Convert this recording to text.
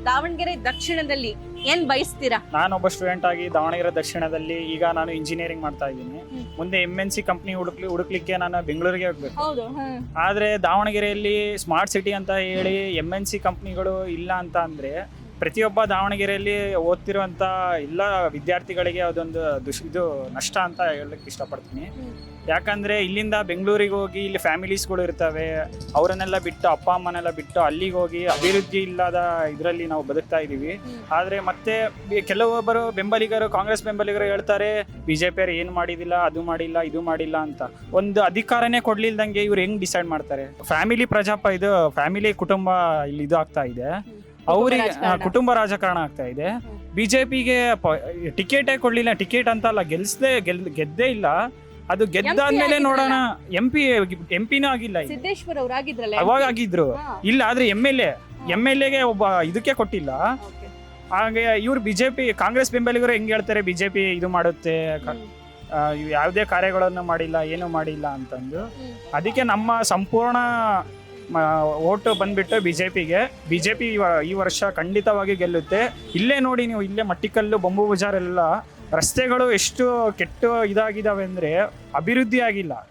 ದಾವಣಗೆರೆ ದಕ್ಷಿಣದಲ್ಲಿ ಏನ್ ಬಯಸ್ತೀರಾ? ನಾನೊಬ್ಬ ಸ್ಟೂಡೆಂಟ್ ಆಗಿ ದಾವಣಗೆರೆ ದಕ್ಷಿಣದಲ್ಲಿ ಈಗ ನಾನು ಇಂಜಿನಿಯರಿಂಗ್ ಮಾಡ್ತಾ ಇದ್ದೀನಿ. ಮುಂದೆ MNC ಕಂಪ್ನಿ ಹುಡುಕ್ಲಿಕ್ಕೆ ನಾನು ಬೆಂಗಳೂರಿಗೆ ಹೋಗ್ಬೇಕು. ಹೌದು. ಆದ್ರೆ ದಾವಣಗೆರೆಯಲ್ಲಿ ಸ್ಮಾರ್ಟ್ ಸಿಟಿ ಅಂತ ಹೇಳಿ MNC ಕಂಪ್ನಿಗಳು ಇಲ್ಲ ಅಂತ ಅಂದ್ರೆ ಪ್ರತಿಯೊಬ್ಬ ದಾವಣಗೆರೆಯಲ್ಲಿ ಓದ್ತಿರುವಂತ ಎಲ್ಲ ವಿದ್ಯಾರ್ಥಿಗಳಿಗೆ ಅದೊಂದು ಇದು ನಷ್ಟ ಅಂತ ಹೇಳಕ್ ಇಷ್ಟಪಡ್ತೀನಿ. ಯಾಕಂದ್ರೆ ಇಲ್ಲಿಂದ ಬೆಂಗಳೂರಿಗೆ ಹೋಗಿ ಇಲ್ಲಿ ಫ್ಯಾಮಿಲೀಸ್ಗಳು ಇರ್ತವೆ, ಅವರನ್ನೆಲ್ಲ ಬಿಟ್ಟು ಅಪ್ಪ ಅಮ್ಮನೆಲ್ಲ ಬಿಟ್ಟು ಅಲ್ಲಿಗೆ ಹೋಗಿ ಅಭಿವೃದ್ಧಿ ಇಲ್ಲದ ಇದರಲ್ಲಿ ನಾವು ಬದುಕ್ತಾ ಇದೀವಿ. ಆದ್ರೆ ಮತ್ತೆ ಕೆಲವೊಬ್ಬರು ಬೆಂಬಲಿಗರು, ಕಾಂಗ್ರೆಸ್ ಬೆಂಬಲಿಗರು ಹೇಳ್ತಾರೆ ಬಿಜೆಪಿಯವರು ಏನು ಮಾಡಿದಿಲ್ಲ, ಅದು ಮಾಡಿಲ್ಲ, ಇದು ಮಾಡಿಲ್ಲ ಅಂತ. ಒಂದು ಅಧಿಕಾರನೇ ಕೊಡ್ಲಿಲ್ದಂಗೆ ಇವ್ರು ಹೆಂಗ್ ಡಿಸೈಡ್ ಮಾಡ್ತಾರೆ? ಫ್ಯಾಮಿಲಿ ಕುಟುಂಬ ಇಲ್ಲಿ ಇದು ಆಗ್ತಾ ಇದೆ, ಅವ್ರಿಗೆ ಕುಟುಂಬ ರಾಜಕಾರಣ ಆಗ್ತಾ ಇದೆ. ಬಿಜೆಪಿಗೆ ಟಿಕೆಟೇ ಕೊಡ್ಲಿಲ್ಲ, ಟಿಕೆಟ್ ಅಂತ ಅಲ್ಲ, ಗೆದ್ದೇ ಇಲ್ಲ. ಅದು ಗೆದ್ದಾದ್ಮೇಲೆ ನೋಡೋಣ. ಎಂಪಿನೂ ಆಗಿಲ್ಲ, ಸಿದ್ದೇಶ್ವರ್ ಅವ್ರು ಆಗಿದ್ರಲ್ಲ, ಅವಾಗ ಆಗಿದ್ರು. ಇಲ್ಲ ಆದ್ರೆ ಎಂ ಎಲ್ ಎಗೆ ಒಬ್ಬ ಇದಕ್ಕೆ ಕೊಟ್ಟಿಲ್ಲ. ಹಾಗೆ ಇವ್ರು ಬಿಜೆಪಿ ಕಾಂಗ್ರೆಸ್ ಬೆಂಬಲಿಗರು ಹೆಂಗ್ ಹೇಳ್ತಾರೆ ಬಿಜೆಪಿ ಇದು ಮಾಡುತ್ತೆ, ಯಾವುದೇ ಕಾರ್ಯಗಳನ್ನು ಮಾಡಿಲ್ಲ, ಏನು ಮಾಡಿಲ್ಲ ಅಂತಂದು. ಅದಕ್ಕೆ ನಮ್ಮ ಸಂಪೂರ್ಣ ಓಟು ಬಂದ್ಬಿಟ್ಟು ಬಿಜೆಪಿ ಈ ವರ್ಷ ಖಂಡಿತವಾಗಿ ಗೆಲ್ಲುತ್ತೆ. ಇಲ್ಲೇ ನೋಡಿ ನೀವು, ಇಲ್ಲೇ ಮಟ್ಟಿಕಲ್ಲು, ಬೊಂಬು ಬಜಾರ್ ಎಲ್ಲ ರಸ್ತೆಗಳು ಎಷ್ಟು ಕೆಟ್ಟು ಇದಾಗಿದ್ದಾವೆ ಅಂದ್ರೆ ಅಭಿವೃದ್ಧಿ ಆಗಿಲ್ಲ.